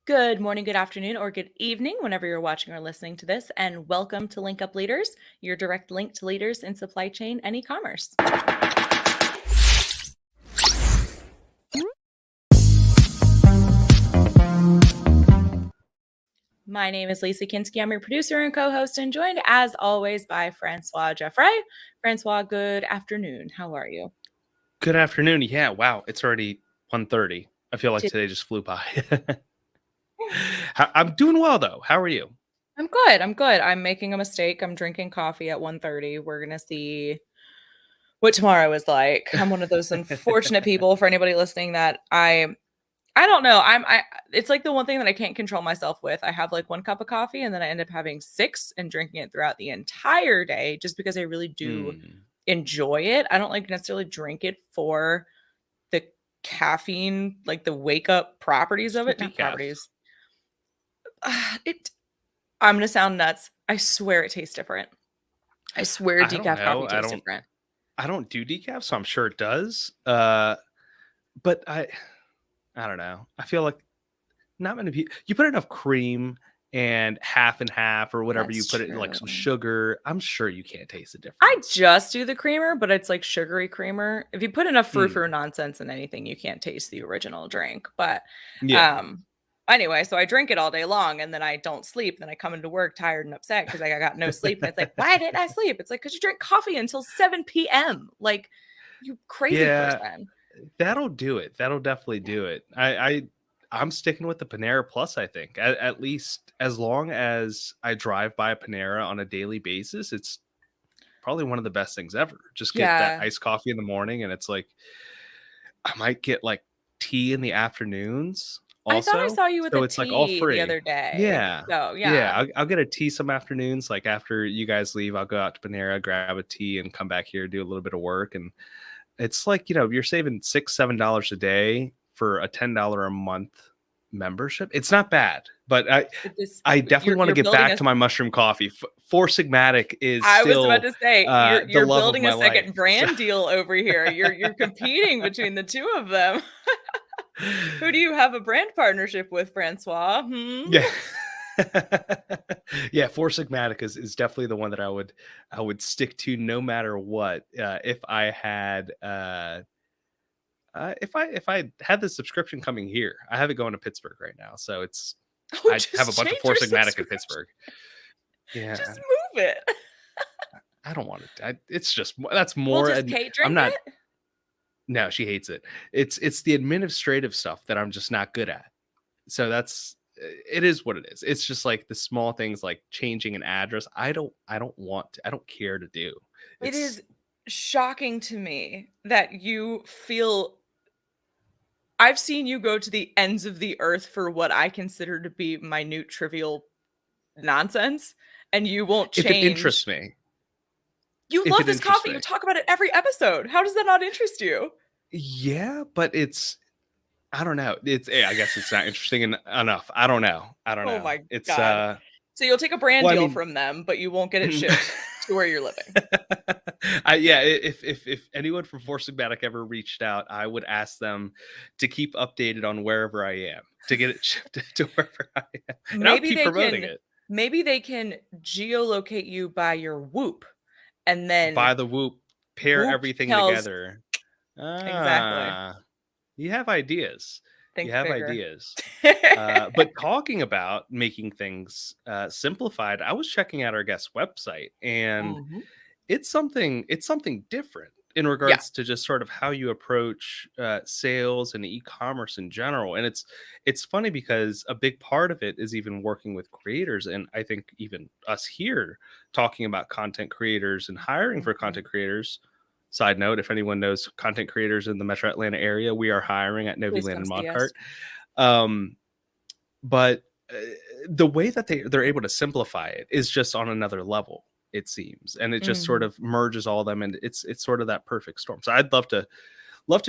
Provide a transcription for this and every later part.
Good morning, good afternoon, or good evening, whenever you're watching or listening to this, and welcome to Link Up Leaders, your direct link to leaders in supply chain and e-commerce. My name is Lisa Kinski. I'm your producer and co-host, and joined as always by Francois Jeffrey. Francois, good afternoon. How are you? Good afternoon. Yeah, wow. It's already 1:30. I feel like today just flew by. I'm doing well, though. How are you? I'm good. I'm making a mistake. I'm drinking coffee at 1:30. We're going to see what tomorrow is like. I'm one of those unfortunate people, for anybody listening, that I don't know. It's like the one thing that I can't control myself with. I have like one cup of coffee and then I end up having six and drinking it throughout the entire day just because I really do enjoy it. I don't like necessarily drink it for the caffeine, like the wake up properties of it. Not properties. I'm going to sound nuts. I swear it tastes different. I swear decaf coffee tastes different. I don't do decaf, so I'm sure it does. But I don't know. I feel like not many people. You put enough cream and half and half or whatever. You put it in like some sugar. I'm sure you can't taste the difference. I just do the creamer, but it's like sugary creamer. If you put enough frou-frou nonsense in anything, you can't taste the original drink. But anyway, so I drink it all day long and then I don't sleep. Then I come into work tired and upset because I got no sleep. And it's like, why didn't I sleep? It's like, because you drink coffee until 7 p.m. Like, you crazy person. That'll do it. That'll definitely do it. I'm sticking with the Panera Plus, I think. At least as long as I drive by a Panera on a daily basis, it's probably one of the best things ever. Just get that iced coffee in the morning, and it's like I might get like tea in the afternoons also. I thought I saw you with a tea like all free the other day. Yeah. So, yeah. I'll get a tea some afternoons. Like after you guys leave, I'll go out to Panera, grab a tea, and come back here, do a little bit of work. And it's like, you're saving $6-7 a day for a $10 a month membership. It's not bad, but I definitely want to get back to my mushroom coffee. Four Sigmatic is I was about to say, you're building a second brand deal over here. You're competing between the two of them. Who do you have a brand partnership with, Francois? Yeah. Yeah, Four Sigmatic is definitely the one that I would stick to no matter what. If I had the subscription coming here. I have it going to Pittsburgh right now, so it's I have a bunch of Four Sigmatic in Pittsburgh. Yeah, just move it. I don't want it. It's just that's more. Well, does Kate drink it? No, she hates it. It's the administrative stuff that I'm just not good at. So it is what it is. It's just like the small things like changing an address. I don't care to do. It is shocking to me that you feel. I've seen you go to the ends of the earth for what I consider to be minute, trivial nonsense, and you won't change. If it interests me. You love this coffee. You talk about it every episode. How does that not interest you? Yeah, but I don't know. I guess it's not interesting enough. I don't know. Oh my God. So you'll take a brand deal from them, but you won't get it shipped to where you're living. If anyone from Four Sigmatic ever reached out, I would ask them to keep updated on wherever I am, to get it shipped to wherever I am. And I'll keep promoting it. Maybe they can geolocate you by your Whoop, and then by the Whoop, pair everything together. Exactly. You have ideas. Think you have bigger. Ideas. But talking about making things simplified, I was checking out our guest's website, and it's something different in regards to just sort of how you approach sales and e-commerce in general. And it's funny because a big part of it is even working with creators. And I think even us here talking about content creators and hiring for content creators. Side note, if anyone knows content creators in the Metro Atlanta area, we are hiring at Noviland and Montkart. But the way that they're able to simplify it is just on another level, it seems. And it just sort of merges all of them. And it's sort of that perfect storm. So I'd love to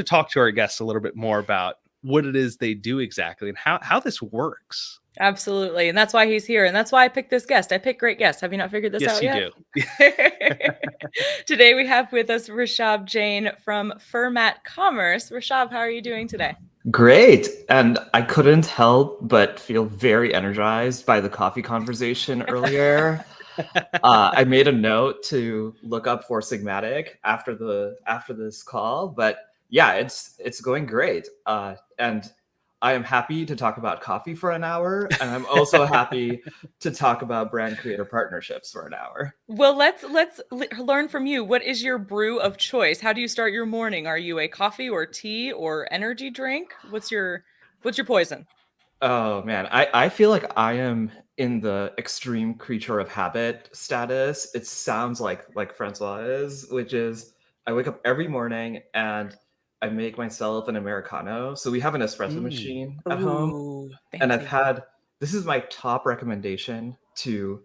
talk to our guests a little bit more about what it is they do exactly and how this works. Absolutely. And that's why he's here. And that's why I picked this guest. I pick great guests. Have you not figured this out yet? Yes, you do. Today we have with us Rishabh Jain from Fermat Commerce. Rishabh, how are you doing today? Great. And I couldn't help but feel very energized by the coffee conversation earlier. I made a note to look up Four Sigmatic after this call, but yeah, it's going great. And I am happy to talk about coffee for an hour, and I'm also happy to talk about brand creator partnerships for an hour. Well, let's learn from you. What is your brew of choice? How do you start your morning? Are you a coffee or tea or energy drink? What's your poison? Oh man, I feel like I am in the extreme creature of habit status. It sounds like Francois is, which is I wake up every morning and I make myself an Americano. So we have an espresso machine at home, Ooh, and I've fancy. had this is my top recommendation to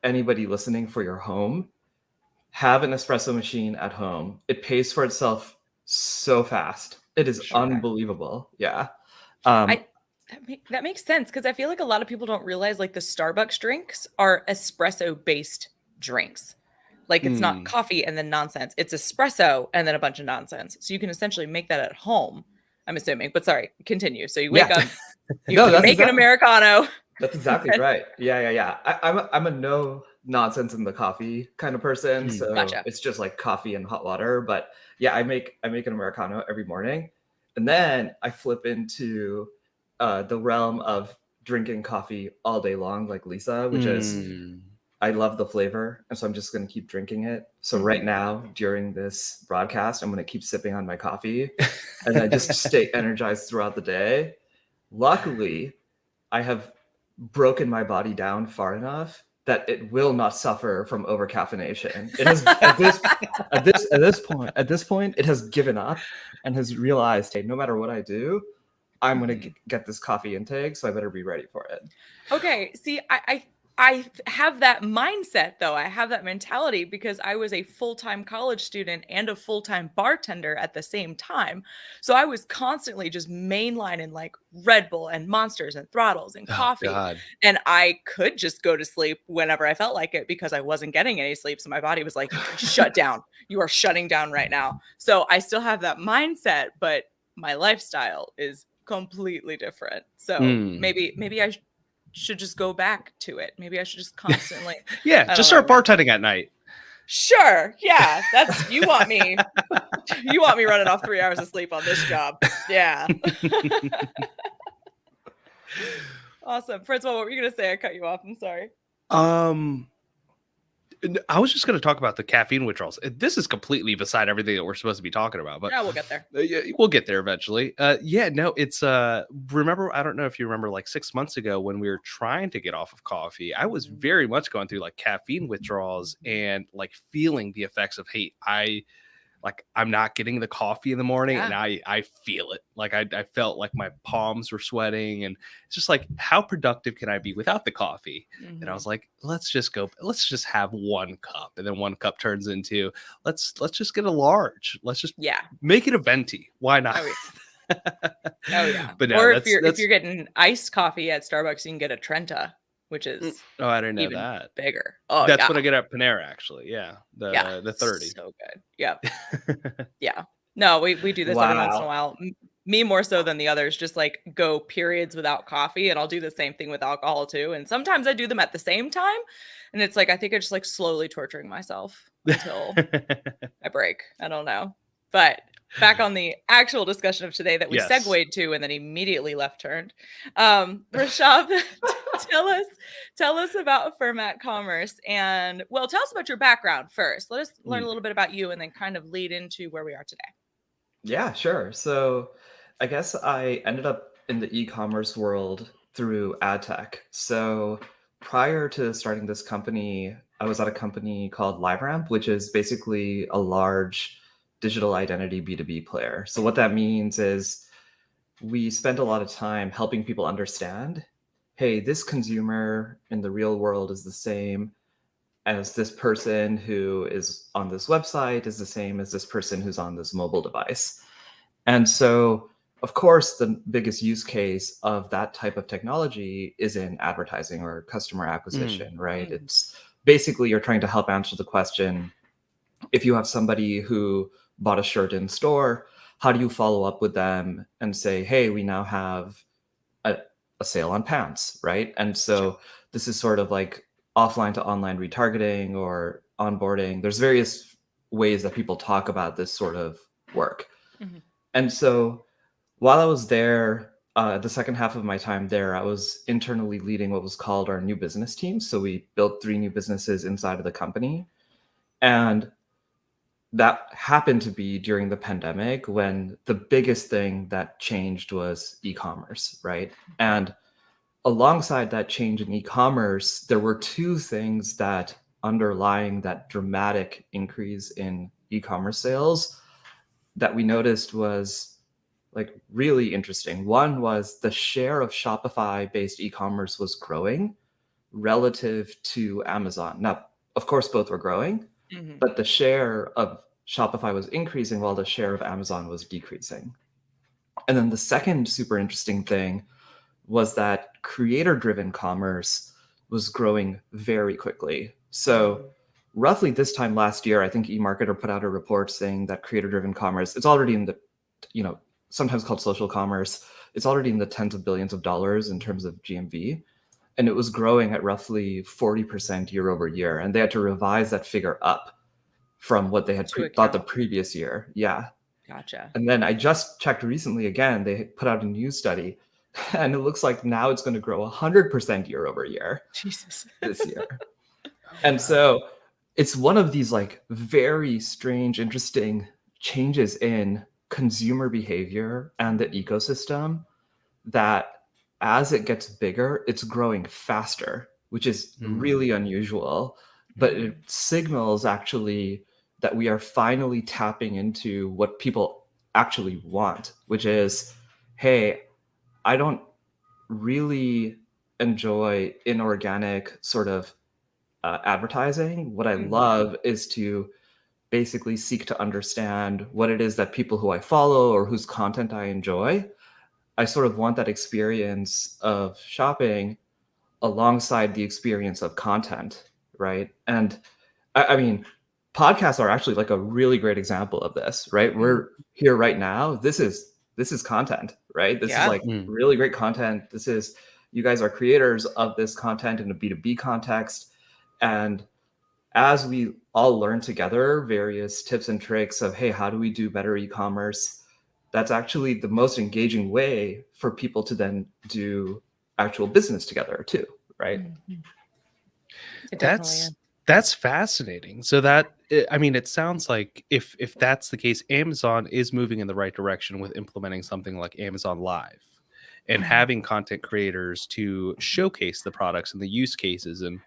anybody listening for your home. Have an espresso machine at home. It pays for itself so fast. It is Sure. unbelievable. Yeah. Um, That makes sense because I feel like a lot of people don't realize like the Starbucks drinks are espresso based drinks. Like it's not coffee and then nonsense. It's espresso and then a bunch of nonsense. So you can essentially make that at home, I'm assuming. But sorry, continue. So you wake up, you, No, you make an Americano. That's exactly right. Yeah. I'm a no nonsense in the coffee kind of person. So Gotcha. it's just like coffee and hot water. But yeah, I make an Americano every morning. And then I flip into the realm of drinking coffee all day long, like Lisa, which is I love the flavor. And so I'm just going to keep drinking it. So right now, during this broadcast, I'm going to keep sipping on my coffee and I just stay energized throughout the day. Luckily, I have broken my body down far enough that it will not suffer from overcaffeination. It has at this point, it has given up and has realized, hey, no matter what I do, I'm going to get this coffee intake, so I better be ready for it. Okay, see, I have that mindset though. I have that mentality because I was a full-time college student and a full-time bartender at the same time. So I was constantly just mainlining like Red Bull and Monsters and Throttles and coffee. God. And I could just go to sleep whenever I felt like it because I wasn't getting any sleep. So my body was like, shut down. You are shutting down right now. So I still have that mindset, but my lifestyle is completely different. So maybe I should just go back to it. Maybe I should just constantly. Yeah, just start bartending at night. Sure. Yeah. That's you want me running off 3 hours of sleep on this job. Yeah. Awesome. Francois, what were you gonna say? I cut you off. I'm sorry. I was just going to talk about the caffeine withdrawals. This is completely beside everything that we're supposed to be talking about, but yeah, we'll get there. We'll get there eventually. It's remember, I don't know if you remember like 6 months ago when we were trying to get off of coffee, I was very much going through like caffeine withdrawals and like feeling the effects of, hey, I'm not getting the coffee in the morning and I feel it. Like I felt like my palms were sweating and it's just like, how productive can I be without the coffee? And I was like, let's just have one cup. And then one cup turns into, let's just get a large. Let's just make it a venti. Why not? Oh yeah. But no, or if you're getting iced coffee at Starbucks, you can get a Trenta, which is I didn't know that. Bigger. Oh, that's what I get at Panera, actually. Yeah, the 30. So good. Yep. Yeah. No, we do this every once in a while. Me more so than the others. Just like go periods without coffee, and I'll do the same thing with alcohol too. And sometimes I do them at the same time, and it's like I think I'm just like slowly torturing myself until I break. I don't know, but. Back on the actual discussion of today that we segued to and then immediately left turned. Rishabh, tell us about Fermat Commerce and tell us about your background first. Let us learn a little bit about you and then kind of lead into where we are today. Yeah, sure. So I guess I ended up in the e-commerce world through ad tech. So prior to starting this company, I was at a company called LiveRamp, which is basically a large digital identity B2B player. So what that means is we spend a lot of time helping people understand, hey, this consumer in the real world is the same as this person who is on this website, is the same as this person who's on this mobile device. And so, of course, the biggest use case of that type of technology is in advertising or customer acquisition, right? It's basically you're trying to help answer the question, if you have somebody who bought a shirt in store, how do you follow up with them and say, hey, we now have a sale on pants, right? And so this is sort of like offline to online retargeting or onboarding. There's various ways that people talk about this sort of work. And so while I was there, the second half of my time there, I was internally leading what was called our new business team. So we built 3 new businesses inside of the company. And that happened to be during the pandemic when the biggest thing that changed was e-commerce, right? And alongside that change in e-commerce, there were 2 things that underlying that dramatic increase in e-commerce sales that we noticed was like really interesting. One was the share of Shopify-based e-commerce was growing relative to Amazon. Now, of course, both were growing, but the share of Shopify was increasing while the share of Amazon was decreasing. And then the second super interesting thing was that creator-driven commerce was growing very quickly. So roughly this time last year, I think eMarketer put out a report saying that creator-driven commerce, it's already in the, sometimes called social commerce, it's already in the tens of billions of dollars in terms of GMV. And it was growing at roughly 40% year over year. And they had to revise that figure up from what they had thought the previous year. Yeah. Gotcha. And then I just checked recently again, they put out a new study and it looks like now it's going to grow 100% year over year. Jesus. This year. And so it's one of these like very strange, interesting changes in consumer behavior and the ecosystem that as it gets bigger, it's growing faster, which is really unusual, but it signals actually that we are finally tapping into what people actually want, which is, hey, I don't really enjoy inorganic sort of advertising. What I love is to basically seek to understand what it is that people who I follow or whose content I enjoy. I sort of want that experience of shopping alongside the experience of content, right? And I mean, podcasts are actually like a really great example of this, right? We're here right now. This is content, right? This is like really great content. This is, you guys are creators of this content in a B2B context. And as we all learn together various tips and tricks of, hey, how do we do better e-commerce? That's actually the most engaging way for people to then do actual business together too, right? That's fascinating. So that, I mean, it sounds like if that's the case, Amazon is moving in the right direction with implementing something like Amazon Live and having content creators to showcase the products and the use cases. And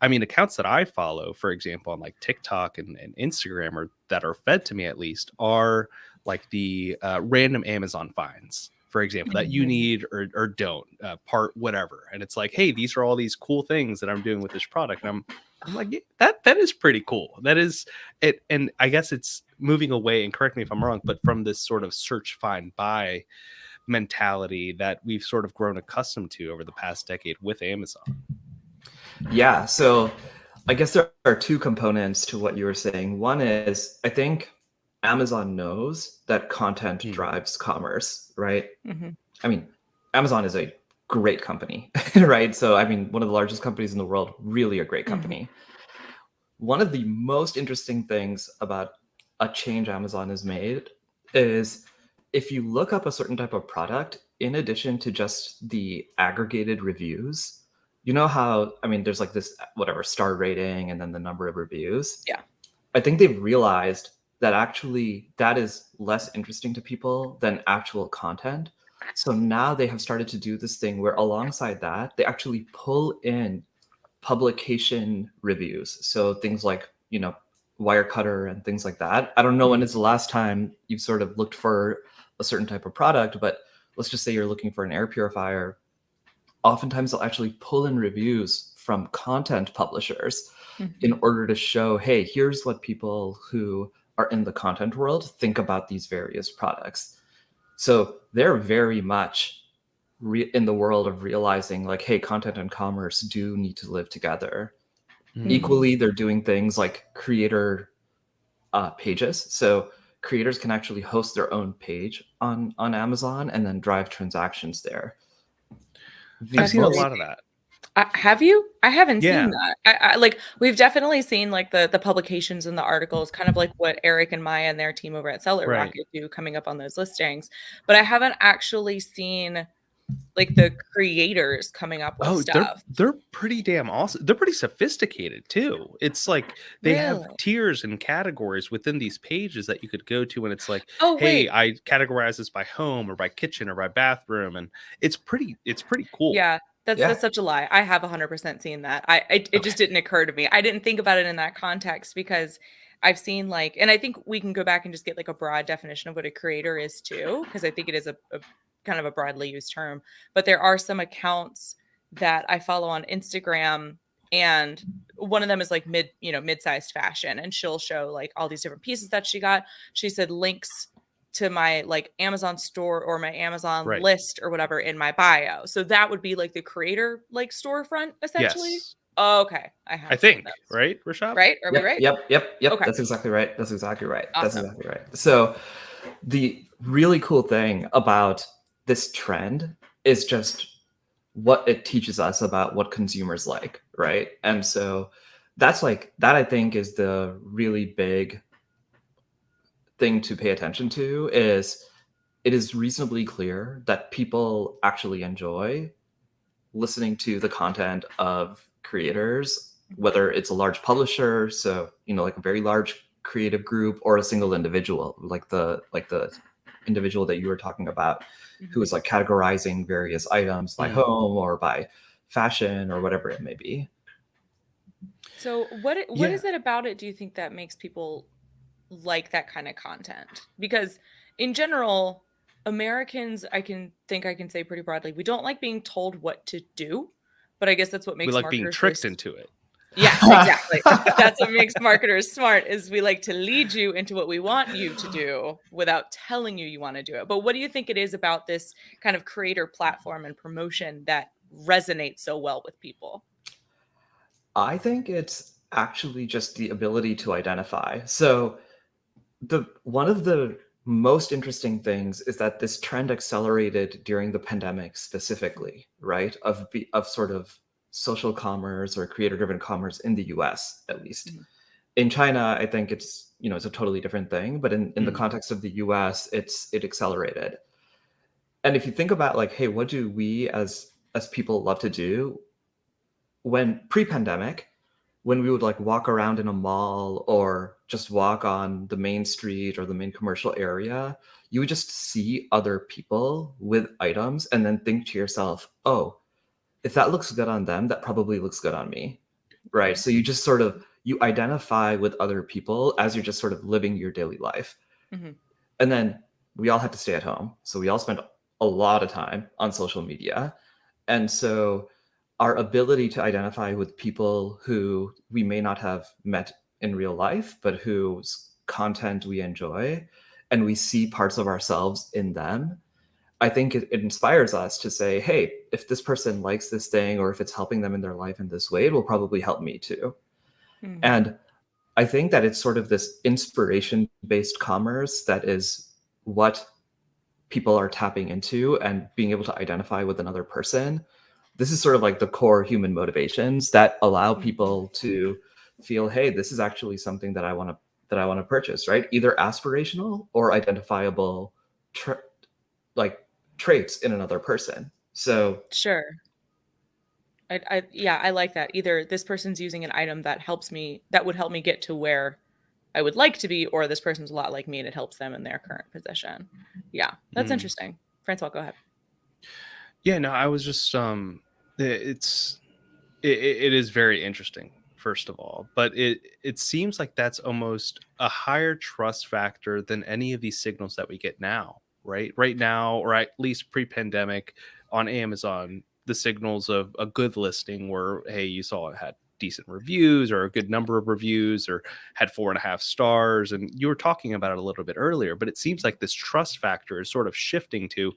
I mean, accounts that I follow, for example, on like TikTok and Instagram, or that are fed to me at least, are like the random Amazon finds, for example, that you need or don't, part whatever. And it's like, hey, these are all these cool things that I'm doing with this product. And I'm like, yeah, that is pretty cool. That is it. And I guess it's moving away, and correct me if I'm wrong, but from this sort of search, find, buy mentality that we've sort of grown accustomed to over the past decade with Amazon. Yeah. So I guess there are 2 components to what you were saying. One is, I think Amazon knows that content drives commerce, right? I mean, Amazon is a great company, right? So, I mean, one of the largest companies in the world, really a great company. One of the most interesting things about a change Amazon has made is if you look up a certain type of product, in addition to just the aggregated reviews, you know how, I mean, there's like this, whatever, star rating and then the number of reviews. Yeah. I think they've realized that actually that is less interesting to people than actual content. So now they have started to do this thing where alongside that, they actually pull in publication reviews. So things like, Wirecutter and things like that. I don't know when is the last time you've sort of looked for a certain type of product, but let's just say you're looking for an air purifier. Oftentimes they'll actually pull in reviews from content publishers in order to show, hey, here's what people who are in the content world think about these various products. So they're very much in the world of realizing like, hey, content and commerce do need to live together. Equally, they're doing things like creator pages. So creators can actually host their own page on Amazon and then drive transactions there. I've seen a lot of that. Have you? I haven't Yeah. seen that. I like, we've definitely seen like the publications and the articles, kind of like what Eric and Maya and their team over at Seller Right. Rocket do, coming up on those listings. But I haven't actually seen like the creators coming up with stuff. They're pretty damn awesome. They're pretty sophisticated too. It's like they have Really? tiers and categories within these pages that you could go to, and it's like, Oh, hey, wait. I categorize this by home or by kitchen or by bathroom, and it's pretty cool. Yeah, that's Yeah. such a lie. I have 100% seen that. It just didn't occur to me. I didn't think about it in that context because I've seen like, and I think we can go back and just get like a broad definition of what a creator is too, because I think it is a kind of a broadly used term. But there are some accounts that I follow on Instagram, and one of them is like mid-sized fashion, and she'll show like all these different pieces that she got. She said links to my like Amazon store or my Amazon Right. list or whatever in my bio. So that would be like the creator like storefront essentially. Yes. Oh, okay. I think, right, Rishabh? Right? Are we Yep, right? Yep. Okay. That's exactly right. That's exactly right. Awesome. That's exactly right. So the really cool thing about this trend is just what it teaches us about what consumers like, right? And so that's like, that I think is the really big thing to pay attention to. Is it is reasonably clear that people actually enjoy listening to the content of creators, whether it's a large publisher, so like a very large creative group, or a single individual, like the individual that you were talking about, who is like categorizing various items by home or by fashion or whatever it may be. So what is it about it, do you think, that makes people like that kind of content? Because in general, Americans, I can say pretty broadly, we don't like being told what to do, but I guess that's what makes We like marketers being tricked into it. Yes, exactly. That's what makes marketers smart, is we like to lead you into what we want you to do without telling you want to do it. But what do you think it is about this kind of creator platform and promotion that resonates so well with people? I think it's actually just the ability to identify. So one of the most interesting things is that this trend accelerated during the pandemic specifically, right? Of sort of social commerce or creator-driven commerce in the US, at least. In China, I think it's it's a totally different thing, but in the context of the US, it accelerated. And if you think about like, hey, what do we as people love to do when pre-pandemic, when we would like walk around in a mall or just walk on the main street or the main commercial area, you would just see other people with items and then think to yourself, oh, if that looks good on them, that probably looks good on me, right? So you just sort of, you identify with other people as you're just sort of living your daily life. And then we all had to stay at home. So we all spent a lot of time on social media. And so our ability to identify with people who we may not have met in real life, but whose content we enjoy, and we see parts of ourselves in them, I think it inspires us to say, hey, if this person likes this thing, or if it's helping them in their life in this way, it will probably help me too. And I think that it's sort of this inspiration-based commerce that is what people are tapping into, and being able to identify with another person. This is sort of like the core human motivations that allow people to feel, hey, this is actually something that I want to purchase, right? Either aspirational or identifiable traits in another person. So sure. I like that. Either this person's using an item that would help me get to where I would like to be, or this person's a lot like me and it helps them in their current position. Yeah, that's interesting. Francois, go ahead. Yeah, no, I was just it is very interesting, first of all, but it seems like that's almost a higher trust factor than any of these signals that we get now, right? Right now, or at least pre-pandemic on Amazon, the signals of a good listing were, hey, you saw it had decent reviews or a good number of reviews or had 4.5 stars. And you were talking about it a little bit earlier, but it seems like this trust factor is sort of shifting to,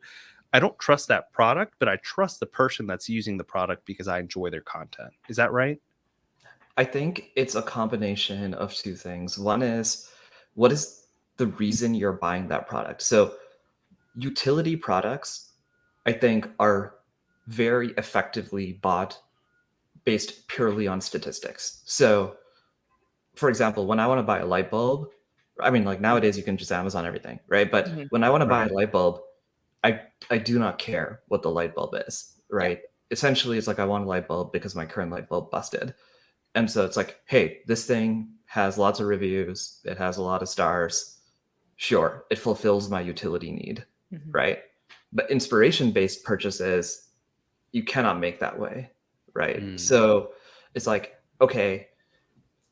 I don't trust that product, but I trust the person that's using the product because I enjoy their content. Is that right? I think it's a combination of two things. One is, what is the reason you're buying that product. So utility products, I think, are very effectively bought based purely on statistics. So for example, when I want to buy a light bulb, I mean, like nowadays you can just Amazon everything, right? But when I want to buy a light bulb, I do not care what the light bulb is, right? Yeah. Essentially, it's like I want a light bulb because my current light bulb busted. And so it's like, hey, this thing has lots of reviews. It has a lot of stars. Sure, it fulfills my utility need, right? But inspiration-based purchases, you cannot make that way, right? So it's like, okay,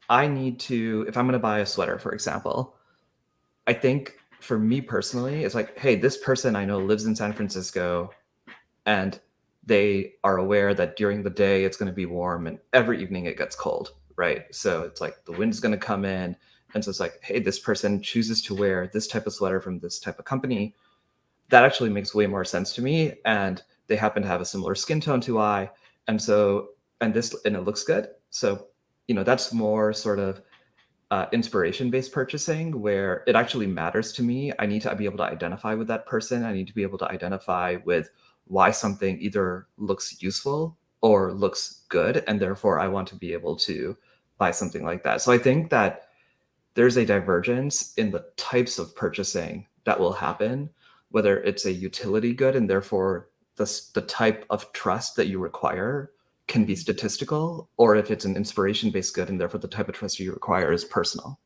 I need to, if I'm going to buy a sweater, for example, I think for me personally, it's like, hey, this person I know lives in San Francisco and they are aware that during the day it's going to be warm and every evening it gets cold, right? So it's like the wind's going to come in. And so it's like, hey, this person chooses to wear this type of sweater from this type of company. That actually makes way more sense to me. And they happen to have a similar skin tone to I. And so, and it looks good. So, that's more sort of inspiration-based purchasing where it actually matters to me. I need to be able to identify with that person. I need to be able to identify with why something either looks useful or looks good. And therefore, I want to be able to buy something like that. So I think that there's a divergence in the types of purchasing that will happen, whether it's a utility good and therefore the type of trust that you require can be statistical, or if it's an inspiration-based good and therefore the type of trust you require is personal.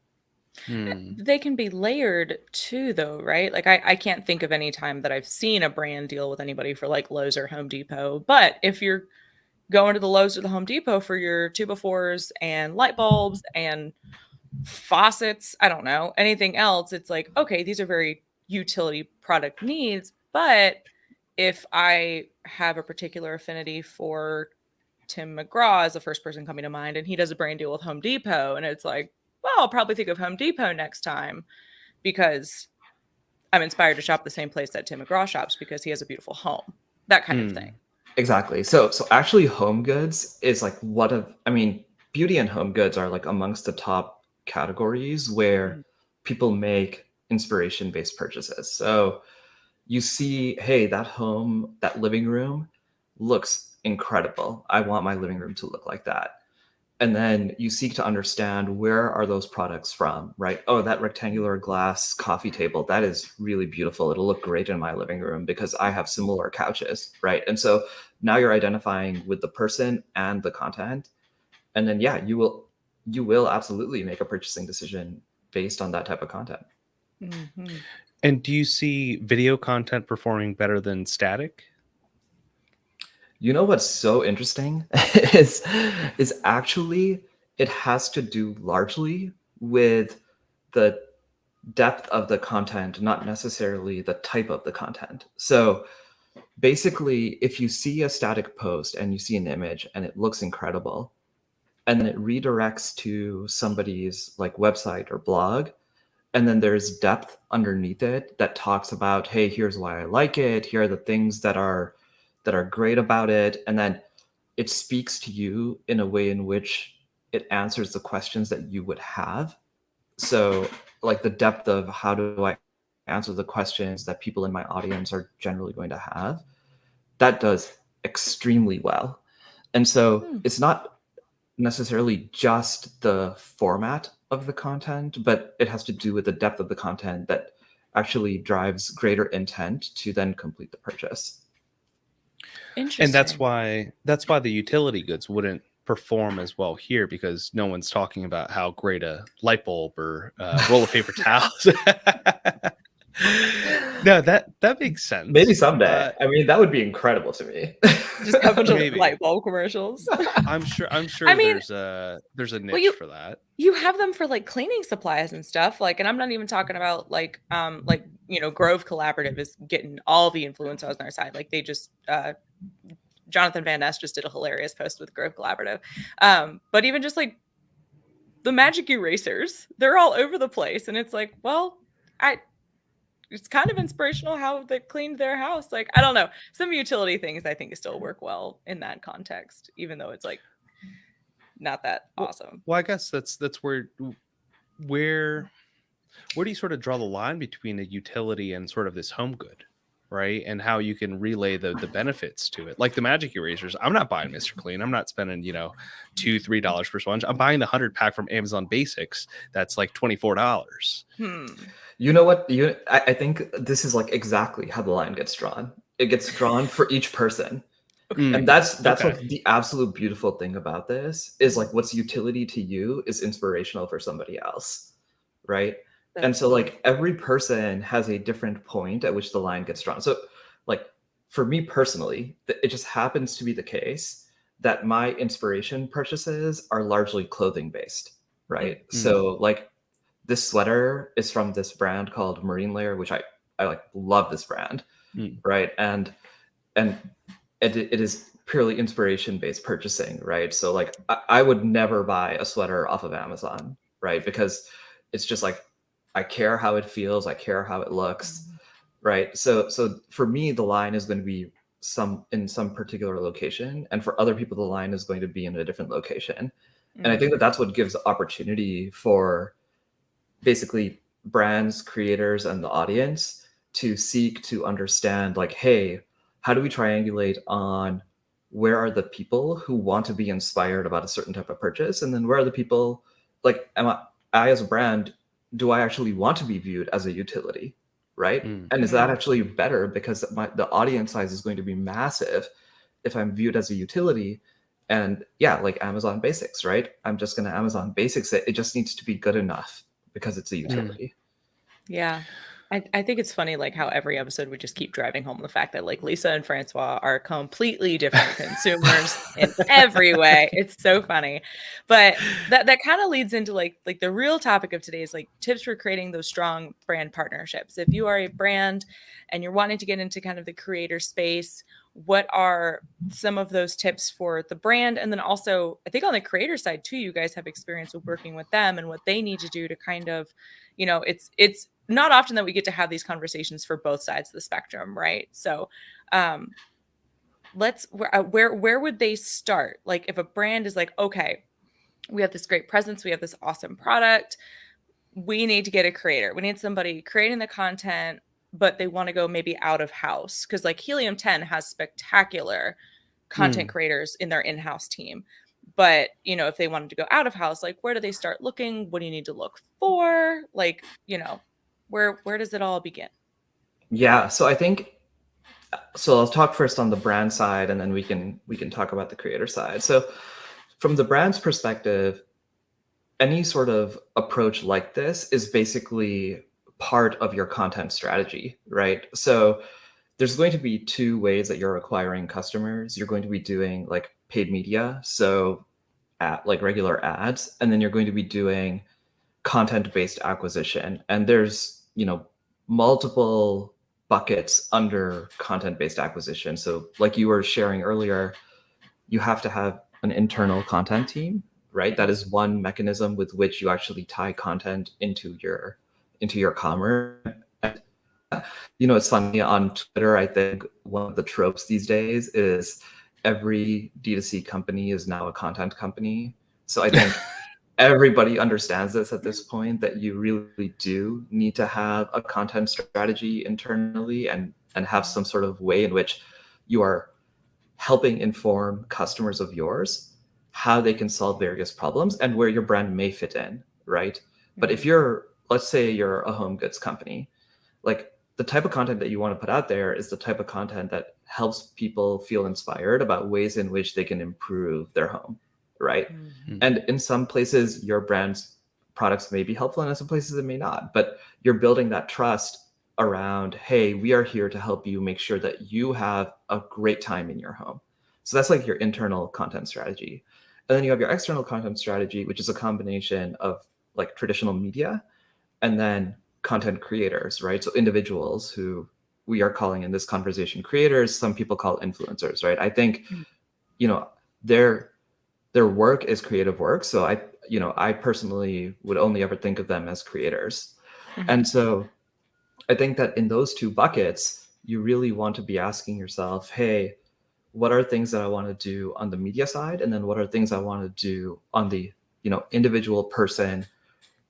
They can be layered too, though, right? Like I can't think of any time that I've seen a brand deal with anybody for like Lowe's or Home Depot. But if you're going to the Lowe's or the Home Depot for your 2x4s and light bulbs and faucets, I don't know, anything else, it's like, okay, these are very utility product needs. But if I have a particular affinity for Tim McGraw is the first person coming to mind, and he does a brand deal with Home Depot, and it's like, well, I'll probably think of Home Depot next time because I'm inspired to shop the same place that Tim McGraw shops because he has a beautiful home, that kind of thing. Exactly. So actually home goods is like beauty and home goods are like amongst the top categories where people make inspiration-based purchases. So you see, hey, that home, that living room looks incredible. I want my living room to look like that. And then you seek to understand where are those products from, right? Oh, that rectangular glass coffee table, that is really beautiful. It'll look great in my living room because I have similar couches, right? And so now you're identifying with the person and the content. And then, yeah, you will absolutely make a purchasing decision based on that type of content. And do you see video content performing better than static? You know what's so interesting is actually it has to do largely with the depth of the content, not necessarily the type of the content. So basically, if you see a static post and you see an image and it looks incredible, and then it redirects to somebody's like website or blog, and then there's depth underneath it that talks about, hey, here's why I like it. Here are the things that are great about it. And then it speaks to you in a way in which it answers the questions that you would have. So like the depth of how do I answer the questions that people in my audience are generally going to have, that does extremely well. And so it's not necessarily just the format of the content, but it has to do with the depth of the content that actually drives greater intent to then complete the purchase. Interesting. And that's why the utility goods wouldn't perform as well here, because no one's talking about how great a light bulb or roll of paper towels. No, that makes sense. Maybe someday. I mean, that would be incredible to me. Just a bunch of light bulb commercials. I'm sure. I mean, there's a niche for that. You have them for like cleaning supplies and stuff. Like, and I'm not even talking about like Grove Collaborative is getting all the influencers on their side. Like they just Jonathan Van Ness just did a hilarious post with Grove Collaborative. But even just like the magic erasers, they're all over the place, and it's like, well, it's kind of inspirational how they cleaned their house. Like, I don't know. Some utility things I think still work well in that context, even though it's like not that awesome. Well, I guess that's where where do you sort of draw the line between a utility and sort of this home good, right? And how you can relay the benefits to it. Like the magic erasers, I'm not buying Mr. Clean. I'm not spending, $2-3 per sponge. I'm buying the 100 pack from Amazon Basics. That's like $24. You know what? I think this is like exactly how the line gets drawn. It gets drawn for each person. And that's Okay. like the absolute beautiful thing about this is like what's utility to you is inspirational for somebody else, right? And so like every person has a different point at which the line gets drawn. So like for me personally, it just happens to be the case that my inspiration purchases are largely clothing based, right? So like this sweater is from this brand called Marine Layer, which I like love this brand, right? And it is purely inspiration-based purchasing, right? So like I would never buy a sweater off of Amazon, right? Because it's just like I care how it feels, I care how it looks, right? So for me, the line is going to be in some particular location, and for other people, the line is going to be in a different location. And I think that that's what gives opportunity for basically brands, creators, and the audience to seek to understand like, hey, how do we triangulate on where are the people who want to be inspired about a certain type of purchase? And then where are the people, like, I as a brand, do I actually want to be viewed as a utility, right? And is that actually better because the audience size is going to be massive if I'm viewed as a utility? And yeah, like Amazon Basics, right? I'm just going to Amazon Basics it. It just needs to be good enough because it's a utility. Yeah. I think it's funny, like how every episode we just keep driving home the fact that like Lisa and Francois are completely different consumers in every way. It's so funny. But that kind of leads into like the real topic of today is like tips for creating those strong brand partnerships. If you are a brand and you're wanting to get into kind of the creator space, what are some of those tips for the brand? And then also, I think on the creator side too, you guys have experience with working with them and what they need to do to kind of, it's not often that we get to have these conversations for both sides of the spectrum, right? So where would they start? Like if a brand is like, okay, we have this great presence, we have this awesome product, we need to get a creator. We need somebody creating the content, but they want to go maybe out of house. Because like Helium 10 has spectacular content creators in their in-house team. But, if they wanted to go out of house, like where do they start looking? What do you need to look for? Like, where does it all begin? Yeah, so I'll talk first on the brand side, and then we can talk about the creator side. So from the brand's perspective, any sort of approach like this is basically part of your content strategy, right? So there's going to be two ways that you're acquiring customers. You're going to be doing like paid media, so like regular ads, and then you're going to be doing content-based acquisition. And there's, multiple buckets under content-based acquisition. So like you were sharing earlier, you have to have an internal content team, right? That is one mechanism with which you actually tie content into your commerce. And, it's funny on Twitter, I think one of the tropes these days is every D2C company is now a content company. So I think everybody understands this at this point, that you really do need to have a content strategy internally and have some sort of way in which you are helping inform customers of yours how they can solve various problems and where your brand may fit in, right? But if let's say you're a home goods company, like the type of content that you want to put out there is the type of content that helps people feel inspired about ways in which they can improve their home, right? And in some places, your brand's products may be helpful, and in some places it may not. But you're building that trust around, hey, we are here to help you make sure that you have a great time in your home. So that's like your internal content strategy. And then you have your external content strategy, which is a combination of like traditional media and then content creators, right? So individuals who we are calling in this conversation creators, some people call influencers, right? I think, their work is creative work. So I personally would only ever think of them as creators. And so I think that in those two buckets, you really want to be asking yourself, hey, what are things that I want to do on the media side? And then what are things I want to do on the, individual person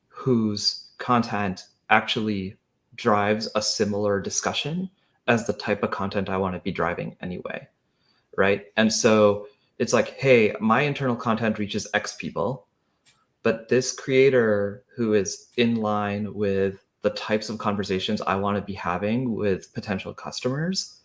whose content actually drives a similar discussion as the type of content I want to be driving anyway, right? And so it's like, hey, my internal content reaches X people, but this creator who is in line with the types of conversations I want to be having with potential customers,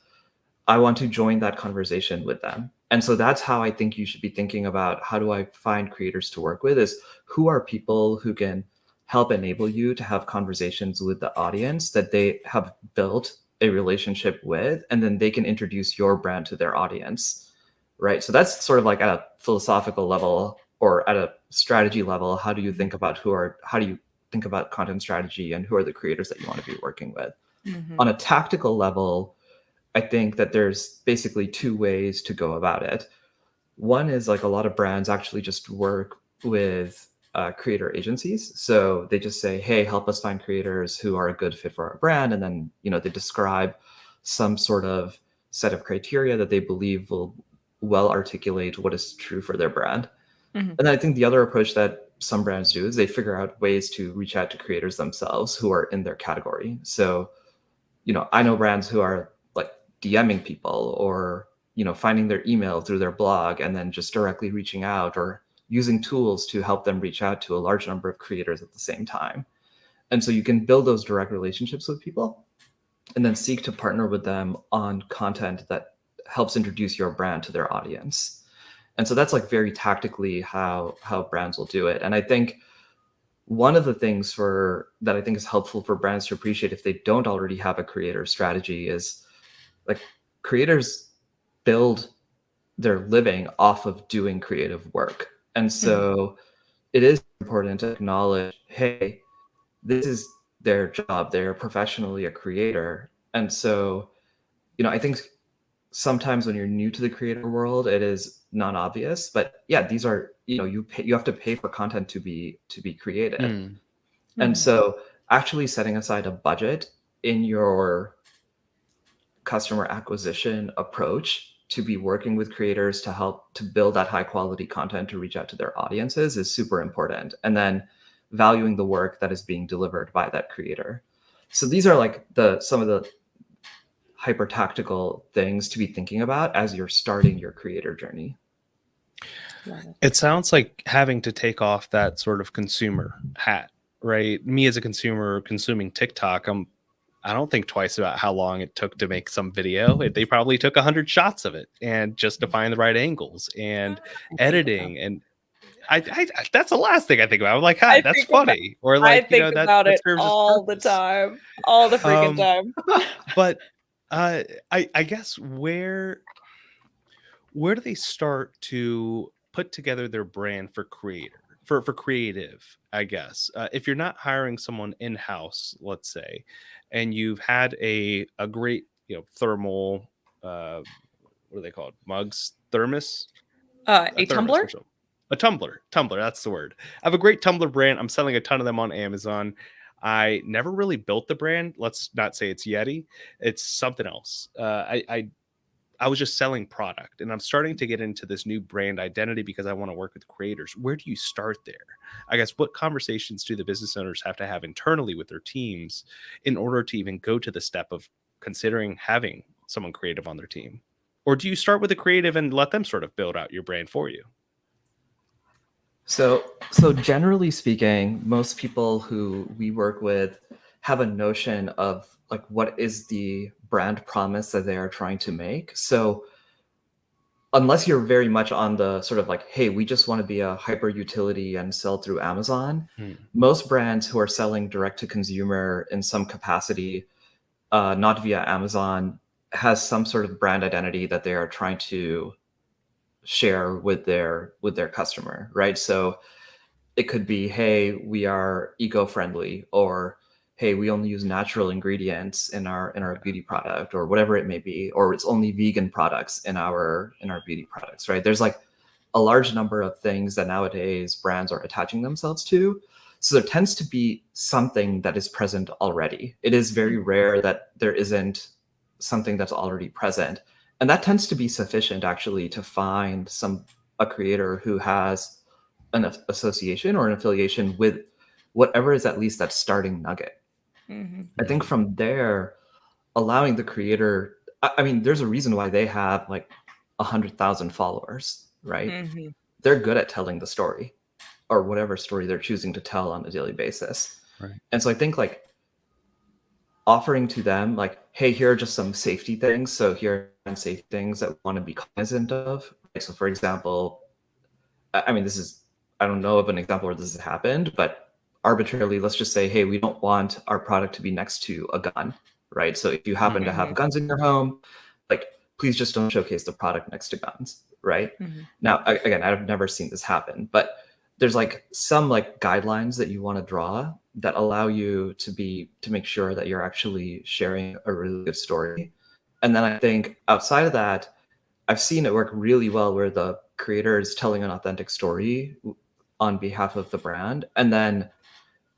I want to join that conversation with them. And so that's how I think you should be thinking about, how do I find creators to work with, is who are people who can help enable you to have conversations with the audience that they have built a relationship with, and then they can introduce your brand to their audience, right? So that's sort of like at a philosophical level or at a strategy level, how do you think about how do you think about content strategy and who are the creators that you want to be working with? On a tactical level, I think that there's basically two ways to go about it. One is like a lot of brands actually just work with creator agencies. So they just say, hey, help us find creators who are a good fit for our brand. And then, they describe some sort of set of criteria that they believe will well articulate what is true for their brand. And then I think the other approach that some brands do is they figure out ways to reach out to creators themselves who are in their category. So, I know brands who are like DMing people or, finding their email through their blog and then just directly reaching out, or using tools to help them reach out to a large number of creators at the same time. And so you can build those direct relationships with people and then seek to partner with them on content that helps introduce your brand to their audience. And so that's like very tactically how brands will do it. And I think one of the things that I think is helpful for brands to appreciate if they don't already have a creator strategy is like creators build their living off of doing creative work. And so it is important to acknowledge, hey, this is their job. They're professionally a creator. And so, I think sometimes when you're new to the creator world, it is non-obvious, but yeah, these are, you have to pay for content to be created. And so actually setting aside a budget in your customer acquisition approach to be working with creators to help to build that high quality content to reach out to their audiences is super important. And then valuing the work that is being delivered by that creator. So these are like some of the hyper tactical things to be thinking about as you're starting your creator journey. It sounds like having to take off that sort of consumer hat, right? Me as a consumer consuming TikTok, I don't think twice about how long it took to make some video. They probably took 100 shots of it, and just to find the right angles and editing. And I that's the last thing I think about. I'm like, hi, that's funny. Or like, I think about that it serves its all the purpose. time, all the freaking time. But I guess where do they start to put together their brand for creative, I guess, if you're not hiring someone in-house, let's say, and you've had a great, thermal, what are they called? Mugs, thermos, A tumbler? A tumbler, that's the word. I have a great tumbler brand. I'm selling a ton of them on Amazon. I never really built the brand. Let's not say it's Yeti. It's something else. I was just selling product, and I'm starting to get into this new brand identity because I want to work with creators. Where do you start there? I guess what conversations do the business owners have to have internally with their teams in order to even go to the step of considering having someone creative on their team? Or do you start with a creative and let them sort of build out your brand for you? So generally speaking, most people who we work with have a notion of like what is the brand promise that they are trying to make. So unless you're very much on the sort of like, hey, we just want to be a hyper utility and sell through Amazon, most brands who are selling direct to consumer in some capacity, not via Amazon, has some sort of brand identity that they are trying to share with their customer, right? So it could be, hey, we are eco-friendly, or hey, we only use natural ingredients in our beauty product, or whatever it may be, or it's only vegan products in our beauty products, right? There's like a large number of things that nowadays brands are attaching themselves to. So there tends to be something that is present already. It is very rare that there isn't something that's already present. And that tends to be sufficient actually to find a creator who has an association or an affiliation with whatever is at least that starting nugget. I think from there, allowing the creator, I mean, there's a reason why they have like 100,000 followers, right? They're good at telling the story, or whatever story they're choosing to tell on a daily basis. Right. And so I think like offering to them like, hey, here are just some safety things. So here are safety things that we want to be cognizant of. So for example, I mean, I don't know of an example where this has happened, but arbitrarily, let's just say, hey, we don't want our product to be next to a gun, right? So if you happen to have guns in your home, like, please just don't showcase the product next to guns, right? Now, again, I've never seen this happen, but there's like some like guidelines that you want to draw that allow you to make sure that you're actually sharing a really good story. And then I think outside of that, I've seen it work really well where the creator is telling an authentic story on behalf of the brand. And then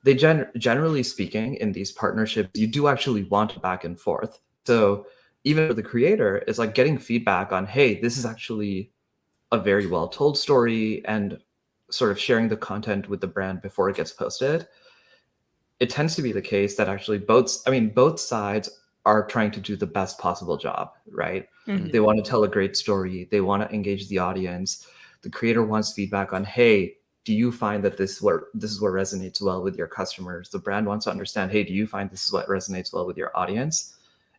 they generally speaking, in these partnerships, you do actually want a back and forth. So even for the creator, it's like getting feedback on, hey, this is actually a very well told story, and sort of sharing the content with the brand before it gets posted. It tends to be the case that actually both sides are trying to do the best possible job, right? They want to tell a great story. They want to engage the audience. The creator wants feedback on, hey, do you find that this is what resonates well with your customers? The brand wants to understand, hey, do you find this is what resonates well with your audience?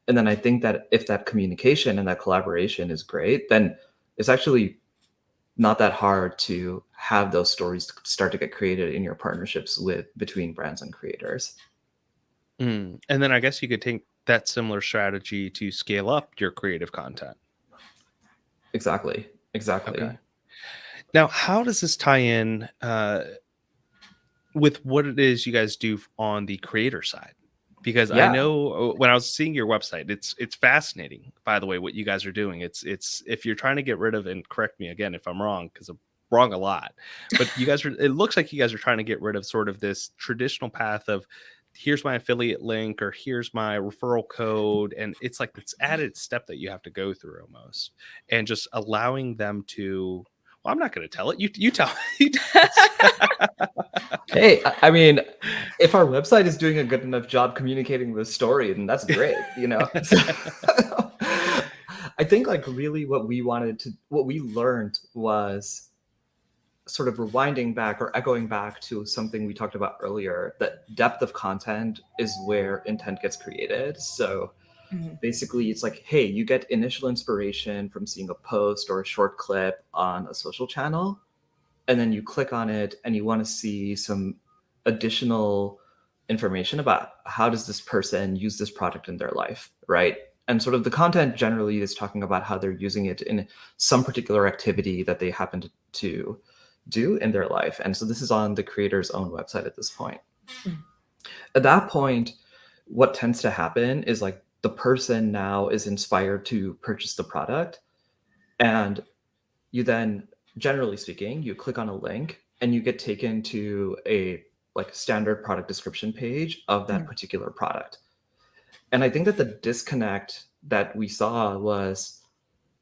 And then I think that if that communication and that collaboration is great, then it's actually not that hard to have those stories start to get created in your partnerships between brands and creators. And then I guess you could take that similar strategy to scale up your creative content. Exactly. Okay. Now, how does this tie in with what it is you guys do on the creator side? Because I know when I was seeing your website, it's fascinating, by the way, what you guys are doing. It's if you're trying to get rid of, and correct me again if I'm wrong, because I'm wrong a lot, but it looks like you guys are trying to get rid of sort of this traditional path of, here's my affiliate link, or here's my referral code. And it's like this added step that you have to go through almost, and just allowing them to, well, I'm not going to tell it. You tell. Hey, I mean, if our website is doing a good enough job communicating the story, then that's great, you know? I think like really what we learned was sort of rewinding back or echoing back to something we talked about earlier, that depth of content is where intent gets created. So basically it's like, hey, you get initial inspiration from seeing a post or a short clip on a social channel, and then you click on it and you want to see some additional information about how does this person use this product in their life, right? And sort of the content generally is talking about how they're using it in some particular activity that they happen to do in their life. And so this is on the creator's own website at this point. At that point, what tends to happen is like the person now is inspired to purchase the product, and you then, generally speaking, you click on a link and you get taken to a like standard product description page of that particular product. And I think that the disconnect that we saw was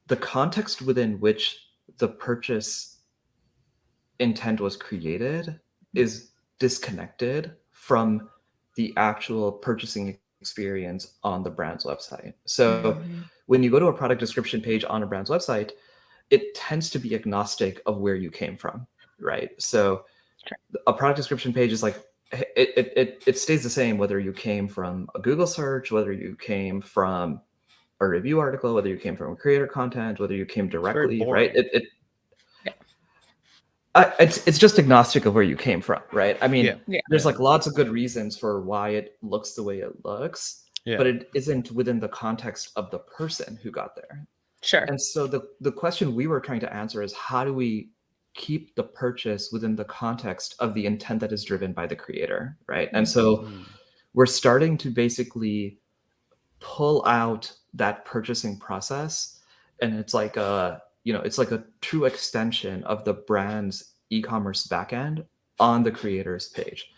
the context within which the purchase intent was created is disconnected from the actual purchasing experience on the brand's website. So when you go to a product description page on a brand's website, it tends to be agnostic of where you came from, right? So a product description page is like, it stays the same whether you came from a Google search, whether you came from a review article, whether you came from creator content, whether you came directly, right? It's just agnostic of where you came from, right? I mean, there's like lots of good reasons for why it looks the way it looks, but it isn't within the context of the person who got there. Sure. And so the question we were trying to answer is, how do we keep the purchase within the context of the intent that is driven by the creator, right? And so we're starting to basically pull out that purchasing process, and it's like a true extension of the brand's e-commerce backend on the creator's page.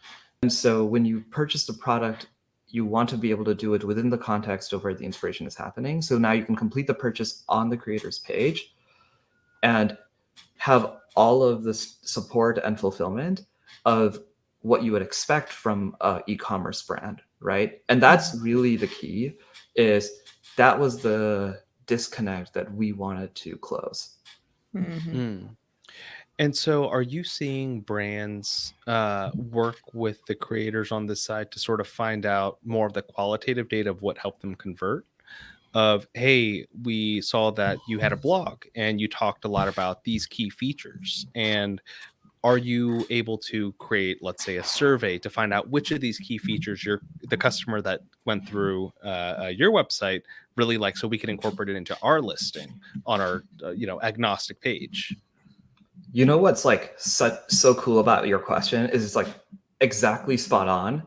And so when you purchase the product, you want to be able to do it within the context of where the inspiration is happening. So now you can complete the purchase on the creator's page and have all of this support and fulfillment of what you would expect from an e-commerce brand, right? And that's really the key, is that was the disconnect that we wanted to close. And so are you seeing brands work with the creators on this side to sort of find out more of the qualitative data of what helped them convert? Of, hey, we saw that you had a blog and you talked a lot about these key features. And are you able to create, let's say, a survey to find out which of these key features the customer that went through your website really likes, so we can incorporate it into our listing on our agnostic page? You know what's like so cool about your question is it's like exactly spot on,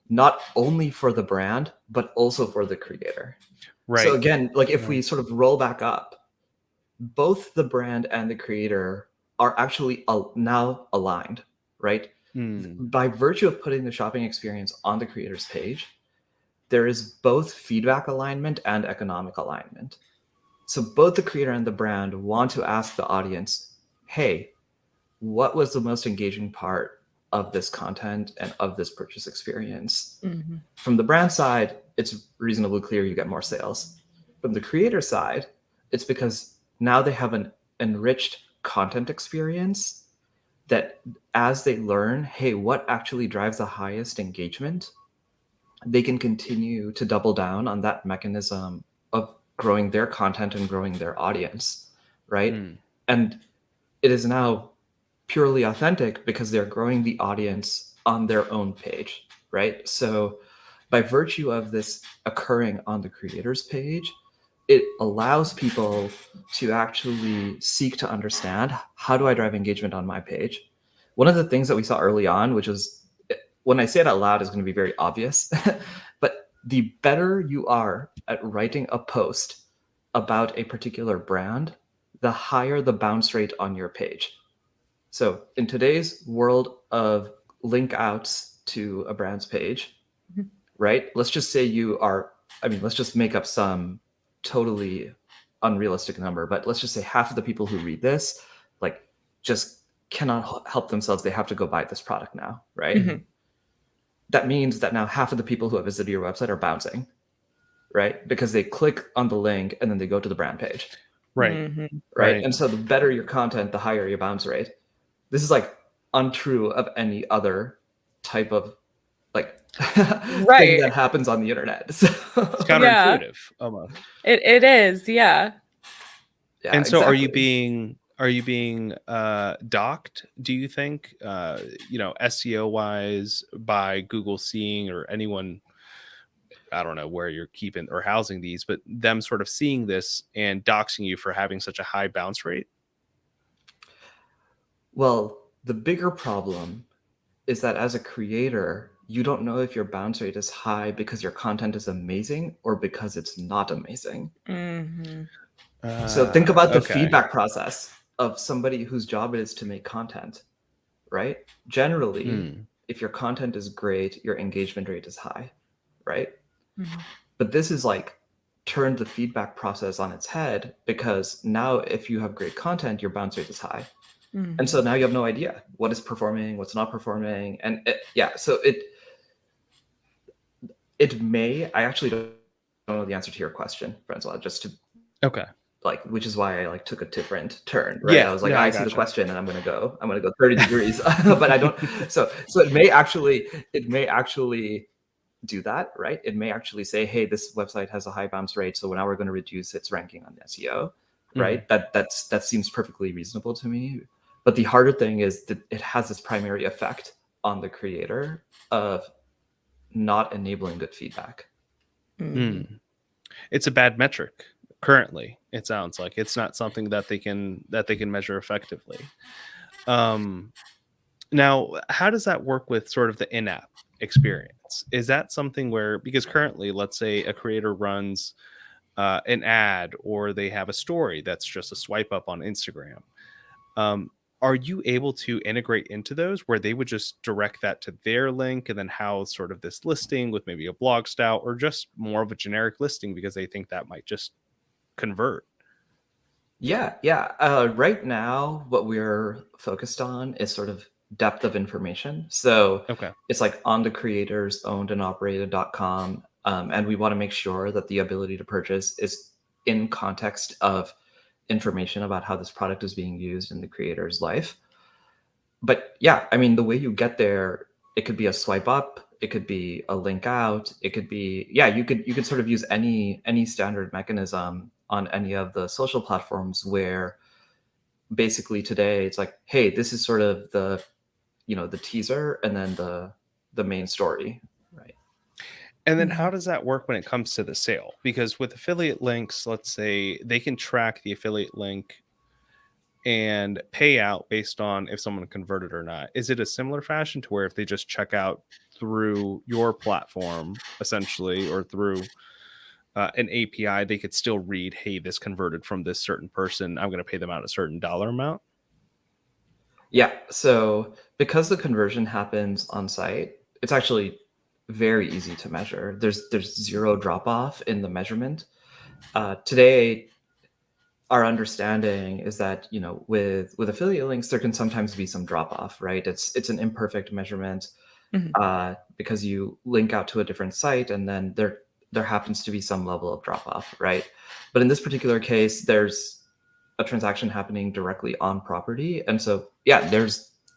not only for the brand, but also for the creator. Right. So again, like if we sort of roll back up, both the brand and the creator are actually now aligned, right? By virtue of putting the shopping experience on the creator's page, there is both feedback alignment and economic alignment. So both the creator and the brand want to ask the audience, hey, what was the most engaging part of this content and of this purchase experience? From the brand side, it's reasonably clear you get more sales. From the creator side, it's because now they have an enriched content experience that as they learn, hey, what actually drives the highest engagement, they can continue to double down on that mechanism of growing their content and growing their audience, right? And it is now purely authentic because they're growing the audience on their own page, right? So by virtue of this occurring on the creator's page, it allows people to actually seek to understand, how do I drive engagement on my page? One of the things that we saw early on, which was, when I say it out loud, is going to be very obvious, but the better you are at writing a post about a particular brand, the higher the bounce rate on your page. So in today's world of link outs to a brand's page, right? Let's just say let's just make up some totally unrealistic number, but let's just say half of the people who read this, like, just cannot help themselves. They have to go buy this product now, right? That means that now half of the people who have visited your website are bouncing, right? Because they click on the link and then they go to the brand page. Right. Right. And so the better your content, the higher your bounce rate. This is like untrue of any other type of like thing that happens on the internet. So it's counterintuitive almost. It is, yeah. And so exactly. Are you being docked, do you think, SEO wise, by Google seeing, or anyone, I don't know where you're keeping or housing these, but them sort of seeing this and doxing you for having such a high bounce rate? Well, the bigger problem is that as a creator, you don't know if your bounce rate is high because your content is amazing or because it's not amazing. So think about the feedback process of somebody whose job it is to make content, right? Generally, if your content is great, your engagement rate is high, right? But this is like turned the feedback process on its head, because now if you have great content, your bounce rate is high. And so now you have no idea what is performing, what's not performing. And so it may, I actually don't know the answer to your question, Francois, just to, which is why I took a different turn, right? I was like, I see the question and I'm going to go 30 degrees, but I don't. So it may actually do that, right? It may actually say, hey, this website has a high bounce rate, so now we're going to reduce its ranking on SEO, right? That seems perfectly reasonable to me. But the harder thing is that it has this primary effect on the creator of not enabling good feedback. It's a bad metric currently. It sounds like it's not something that they can measure effectively. Now, how does that work with sort of the in-app experience? Is that something where, because currently, let's say a creator runs an ad, or they have a story that's just a swipe up on Instagram, are you able to integrate into those where they would just direct that to their link and then house sort of this listing with maybe a blog style, or just more of a generic listing because they think that might just convert? Yeah. Right now, what we're focused on is sort of depth of information. So Okay. it's like on the creators owned and operated.com. And we want to make sure that the ability to purchase is in context of information about how this product is being used in the creator's life. But yeah, I mean, the way you get there, it could be a swipe up, it could be a link out, it could be, yeah, you could sort of use any standard mechanism on any of the social platforms where basically today it's like, hey, this is sort of the, the teaser and then the main story, right? And then how does that work when it comes to the sale? Because with affiliate links, let's say they can track the affiliate link and pay out based on if someone converted or not. Is it a similar fashion to where if they just check out through your platform, essentially, or through an API, they could still read, hey, this converted from this certain person, I'm going to pay them out a certain dollar amount? Yeah. So because the conversion happens on site, it's actually very easy to measure. There's zero drop off in the measurement. Today, our understanding is that with affiliate links, there can sometimes be some drop off, right? It's an imperfect measurement because you link out to a different site, and then there happens to be some level of drop off, right? But in this particular case, there's a transaction happening directly on property, and so yeah,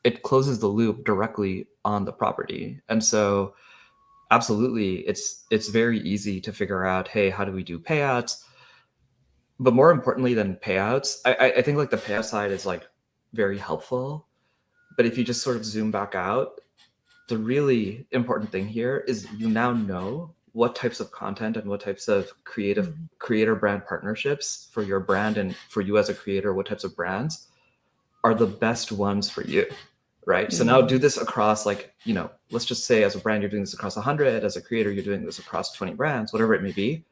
it closes the loop directly on the property, and so absolutely, it's very easy to figure out, hey, how do we do payouts? But more importantly than payouts, I think like the payout side is like very helpful. But if you just sort of zoom back out, the really important thing here is you now know what types of content and what types of creator brand partnerships for your brand and for you as a creator, what types of brands are the best ones for you, right? So now do this across like, let's just say as a brand, you're doing this across 100, as a creator, you're doing this across 20 brands, whatever it may be.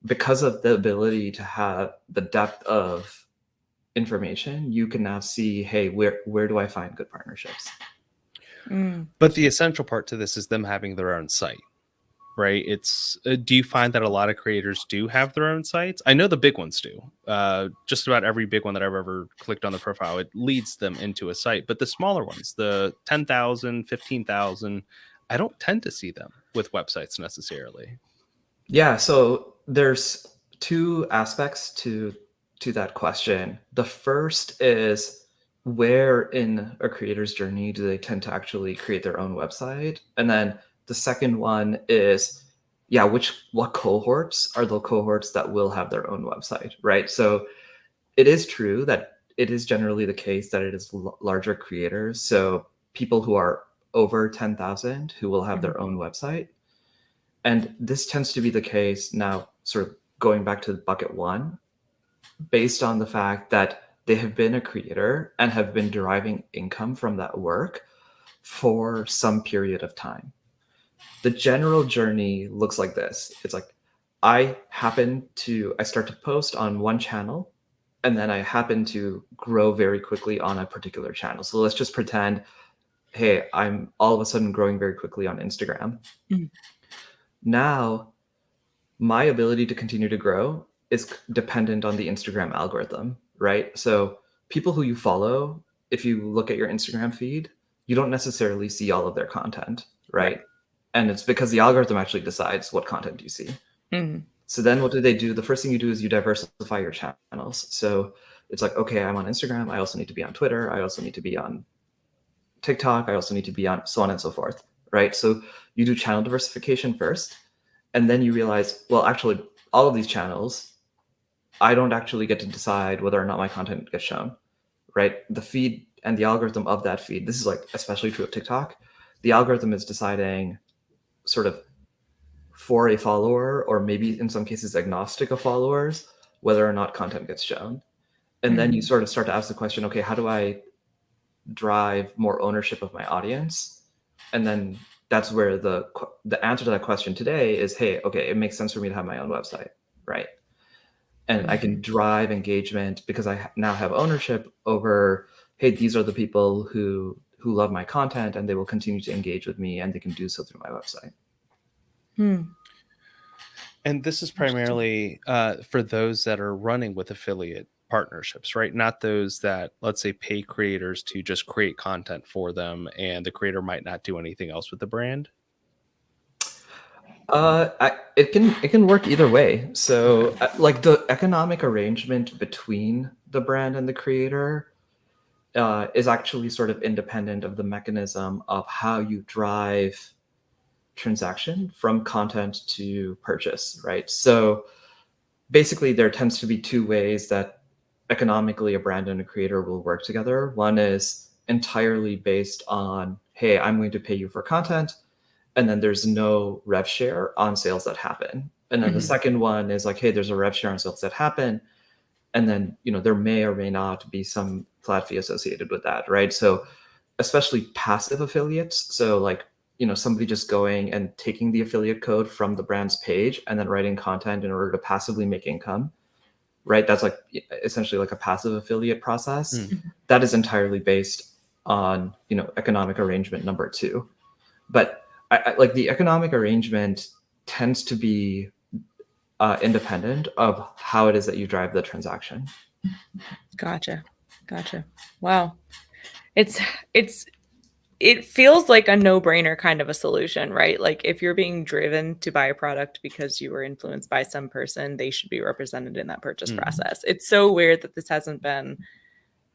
Because of the ability to have the depth of information, you can now see, hey, where do I find good partnerships? But the essential part to this is them having their own site, right? It's do you find that a lot of creators do have their own sites? I know the big ones do. Just about every big one that I've ever clicked on the profile, it leads them into a site. But the smaller ones, the 10,000, 15,000, I don't tend to see them with websites necessarily. Yeah, so there's two aspects to that question. The first is, where in a creator's journey do they tend to actually create their own website? And then the second one is, yeah, what cohorts are the cohorts that will have their own website, right? So it is true that it is generally the case that it is larger creators, so people who are over 10,000 who will have their own website. And this tends to be the case now, sort of going back to bucket one, based on the fact that they have been a creator and have been deriving income from that work for some period of time. The general journey looks like this. It's like, I start to post on one channel, and then I happen to grow very quickly on a particular channel. So let's just pretend, hey, I'm all of a sudden growing very quickly on Instagram. Now, my ability to continue to grow is dependent on the Instagram algorithm, right? So people who you follow, if you look at your Instagram feed, you don't necessarily see all of their content, right? And it's because the algorithm actually decides what content you see. So then what do they do? The first thing you do is you diversify your channels. So it's like, okay, I'm on Instagram. I also need to be on Twitter. I also need to be on TikTok. I also need to be on so on and so forth, right? So you do channel diversification first. And then you realize, well, actually, all of these channels, I don't actually get to decide whether or not my content gets shown, right? The feed and the algorithm of that feed, this is like especially true of TikTok. The algorithm is deciding sort of for a follower, or maybe in some cases agnostic of followers, whether or not content gets shown. And then you sort of start to ask the question, okay, how do I drive more ownership of my audience? And then that's where the answer to that question today is, hey, okay, it makes sense for me to have my own website, right? And I can drive engagement because I now have ownership over, hey, these are the people who love my content, and they will continue to engage with me, and they can do so through my website. And this is primarily for those that are running with affiliate partnerships, right? Not those that, let's say, pay creators to just create content for them and the creator might not do anything else with the brand. It can work either way. So like the economic arrangement between the brand and the creator is actually sort of independent of the mechanism of how you drive transaction from content to purchase, right? So basically there tends to be two ways that economically a brand and a creator will work together. One is entirely based on, hey, I'm going to pay you for content, and then there's no rev share on sales that happen. And then the second one is like, hey, there's a rev share on sales that happen, and then there may or may not be some flat fee associated with that, right? So especially passive affiliates, so like somebody just going and taking the affiliate code from the brand's page and then writing content in order to passively make income, right? That's like essentially like a passive affiliate process. That is entirely based on economic arrangement number two. But I like the economic arrangement tends to be independent of how it is that you drive the transaction. Gotcha. Wow. It feels like a no-brainer kind of a solution, right? Like if you're being driven to buy a product because you were influenced by some person, they should be represented in that purchase process. It's so weird that this hasn't been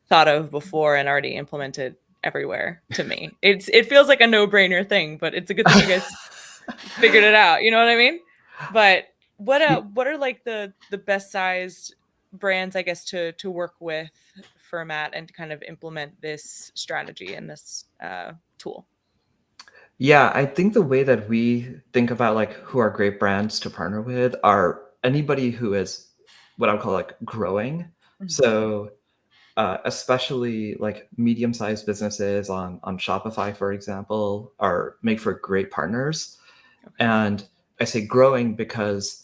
thought of before and already implemented everywhere to me. It feels like a no-brainer thing, but it's a good thing you guys figured it out. You know what I mean? But what are like the best sized brands, I guess, to work with Fermat and to kind of implement this strategy and this tool? Yeah, I think the way that we think about like who are great brands to partner with are anybody who is what I would call like growing. So especially like medium-sized businesses on Shopify, for example, make for great partners. And I say growing because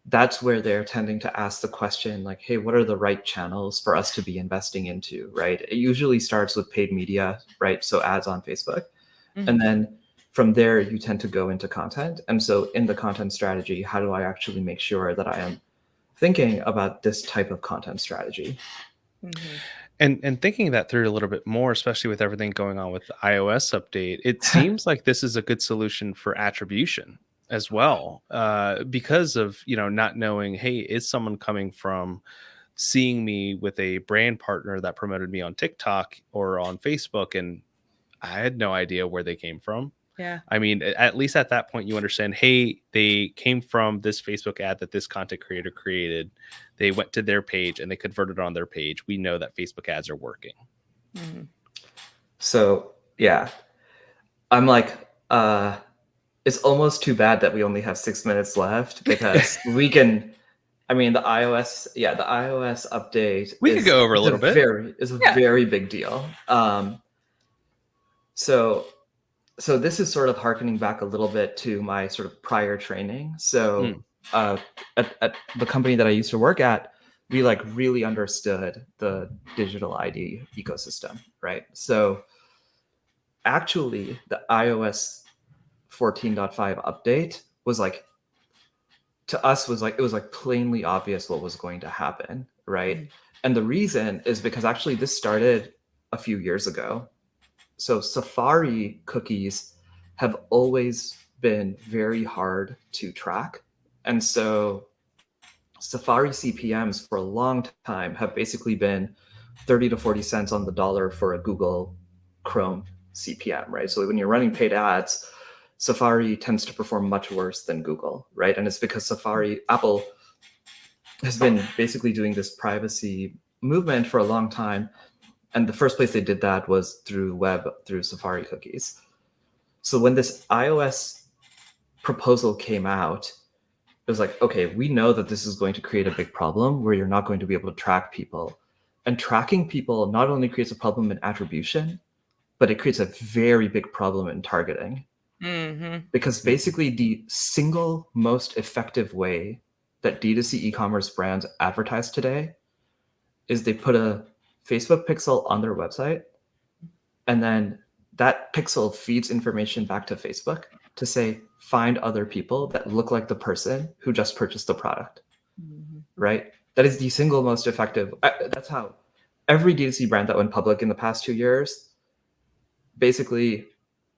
that's where they're tending to ask the question like, hey, what are the right channels for us to be investing into, right? It usually starts with paid media, right? So ads on Facebook. And then from there, you tend to go into content. And so in the content strategy, how do I actually make sure that I am thinking about this type of content strategy? And thinking that through a little bit more, especially with everything going on with the iOS update, it seems like this is a good solution for attribution as well, because of not knowing, hey, is someone coming from seeing me with a brand partner that promoted me on TikTok or on Facebook, and I had no idea where they came from. Yeah. I mean, at least at that point, you understand, hey, they came from this Facebook ad that this content creator created. They went to their page and they converted on their page. We know that Facebook ads are working. So, yeah, I'm like, it's almost too bad that we only have 6 minutes left because we can, I mean, the iOS update. We could go over a little bit. It's a very big deal. So this is sort of harkening back a little bit to my sort of prior training. So at the company that I used to work at, we like really understood the digital ID ecosystem, right? So actually the iOS 14.5 update was like, to us was like, it was like plainly obvious what was going to happen, right? And the reason is because actually this started a few years ago. So Safari cookies have always been very hard to track. And so Safari CPMs for a long time have basically been 30 to 40 cents on the dollar for a Google Chrome CPM, right? So when you're running paid ads, Safari tends to perform much worse than Google, right? And it's because Apple has been basically doing this privacy movement for a long time. And the first place they did that was through Safari cookies. So when this iOS proposal came out, it was like, okay, we know that this is going to create a big problem where you're not going to be able to track people. And tracking people not only creates a problem in attribution, but it creates a very big problem in targeting. Because basically the single most effective way that D2C e-commerce brands advertise today is they put a Facebook pixel on their website, and then that pixel feeds information back to Facebook to say, find other people that look like the person who just purchased the product, right? That is the single most effective. That's how every D2C brand that went public in the past 2 years, basically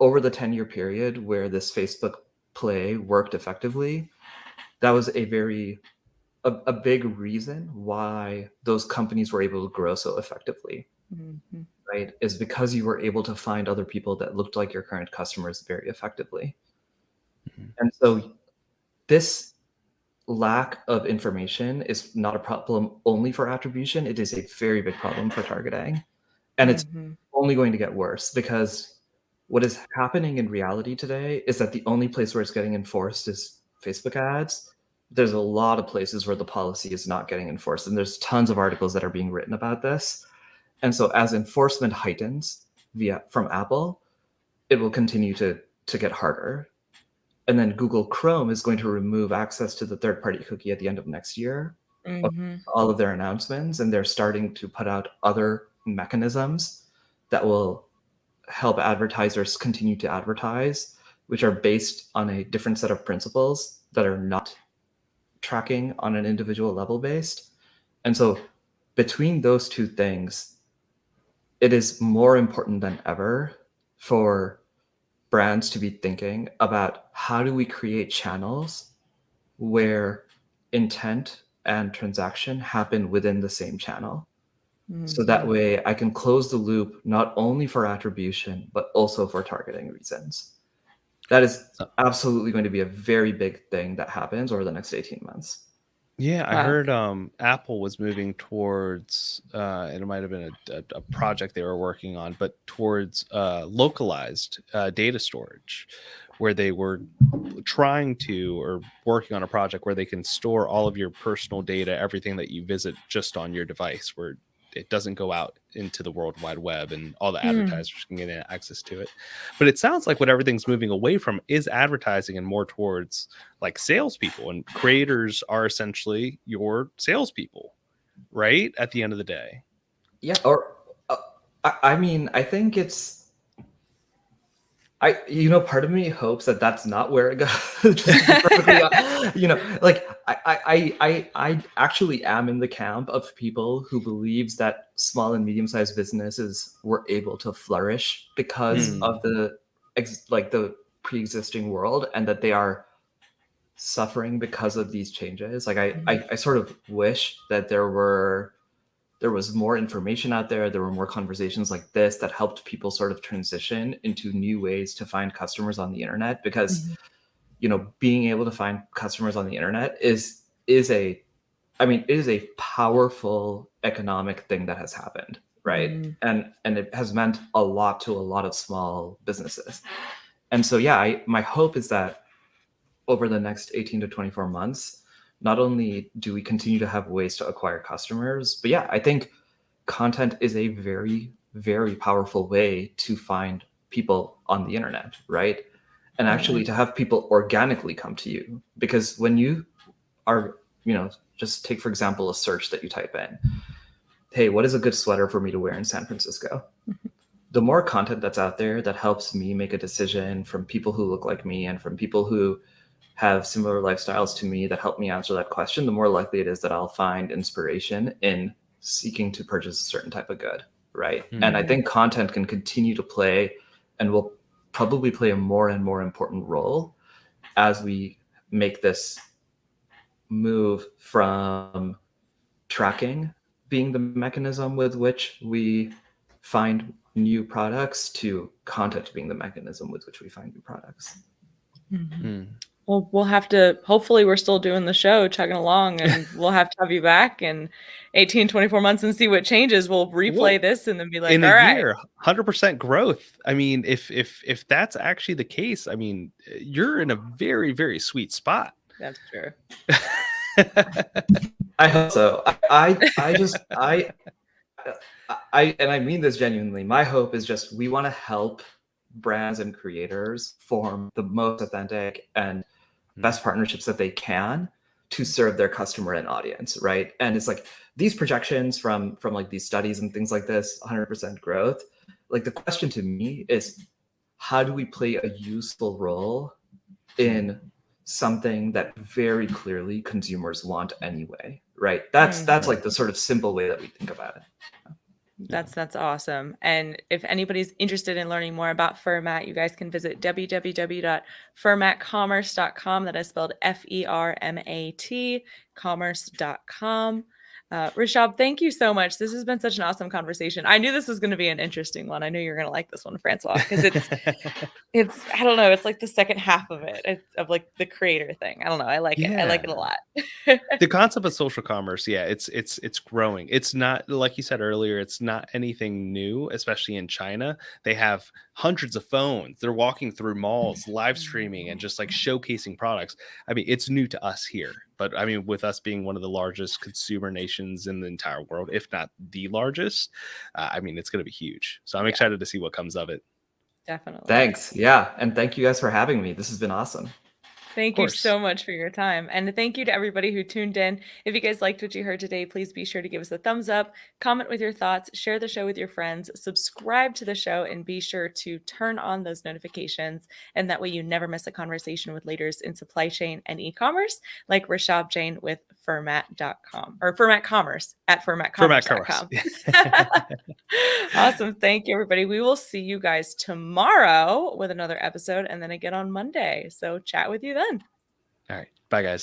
over the 10-year period where this Facebook play worked effectively, that was a big reason why those companies were able to grow so effectively, right? Is because you were able to find other people that looked like your current customers very effectively. And so this lack of information is not a problem only for attribution. It is a very big problem for targeting. And it's only going to get worse, because what is happening in reality today is that the only place where it's getting enforced is Facebook ads. There's a lot of places where the policy is not getting enforced, and there's tons of articles that are being written about this. And so as enforcement heightens from Apple, it will continue to get harder. And then Google Chrome is going to remove access to the third-party cookie at the end of next year. All of their announcements, and they're starting to put out other mechanisms that will help advertisers continue to advertise, which are based on a different set of principles that are not tracking on an individual level based. And so between those two things, it is more important than ever for brands to be thinking about how do we create channels where intent and transaction happen within the same channel. So that way I can close the loop, not only for attribution, but also for targeting reasons. That is absolutely going to be a very big thing that happens over the next 18 months. Yeah, I heard Apple was moving towards, and it might have been a project they were working on, but towards localized data storage, where they were trying to, or working on a project where they can store all of your personal data, everything that you visit, just on your device, where it doesn't go out into the World Wide Web and all the advertisers can get access to it. But it sounds like what everything's moving away from is advertising and more towards like salespeople, and creators are essentially your salespeople, right? At the end of the day. Yeah. Or, I mean, I think it's, part of me hopes that that's not where it goes. Just to be perfectly, like I actually am in the camp of people who believes that small and medium-sized businesses were able to flourish because of the pre-existing world, and that they are suffering because of these changes. Like I sort of wish that there was more information out there. There were more conversations like this that helped people sort of transition into new ways to find customers on the internet, because, being able to find customers on the internet is a powerful economic thing that has happened. Right. And it has meant a lot to a lot of small businesses. And so, yeah, my hope is that over the next 18 to 24 months, not only do we continue to have ways to acquire customers, but yeah, I think content is a very, very powerful way to find people on the internet, right? And actually to have people organically come to you, because when you are, just take, for example, a search that you type in, hey, what is a good sweater for me to wear in San Francisco? The more content that's out there that helps me make a decision, from people who look like me and from people who have similar lifestyles to me that help me answer that question, the more likely it is that I'll find inspiration in seeking to purchase a certain type of good, right? And I think content can continue to play, and will probably play a more and more important role as we make this move from tracking being the mechanism with which we find new products to content being the mechanism with which we find new products. Well, we'll have to, hopefully we're still doing the show, chugging along, and we'll have to have you back in 18, 24 months and see what changes. We'll replay this and then be like, in all a right. year, 100% growth. I mean, if that's actually the case, I mean, you're in a very, very sweet spot. That's true. I hope so. And I mean this genuinely. My hope is just, we want to help brands and creators form the most authentic and best partnerships that they can to serve their customer and audience, right? And it's like these projections from like these studies and things like this, 100% growth. Like, the question to me is, how do we play a useful role in something that very clearly consumers want anyway, right? That's like the sort of simple way that we think about it. That's awesome. And if anybody's interested in learning more about Fermat, you guys can visit www.fermatcommerce.com. That is spelled FERMAT, commerce.com. Rishabh, thank you so much. This has been such an awesome conversation. I knew this was going to be an interesting one. I knew you're going to like this one, Francois, because it's I don't know, it's like the second half of it. It's of like the creator thing. I don't know. I like it. I like it a lot. The concept of social commerce, it's growing. It's not, like you said earlier, it's not anything new, especially in China. They have hundreds of phones. They're walking through malls, live streaming, and just like showcasing products. I mean, it's new to us here, but I mean, with us being one of the largest consumer nations in the entire world, if not the largest, I mean, it's going to be huge. So I'm excited to see what comes of it. Definitely. Thanks. Yeah. And thank you guys for having me. This has been awesome. Thank you so much for your time. And thank you to everybody who tuned in. If you guys liked what you heard today, please be sure to give us a thumbs up, comment with your thoughts, share the show with your friends, subscribe to the show, and be sure to turn on those notifications. And that way you never miss a conversation with leaders in supply chain and e-commerce, like Rishabh Jain with Fermat.com or Fermat Commerce at fermatcommerce.com. Awesome. Thank you, everybody. We will see you guys tomorrow with another episode and then again on Monday. So chat with you then. All right. Bye, guys.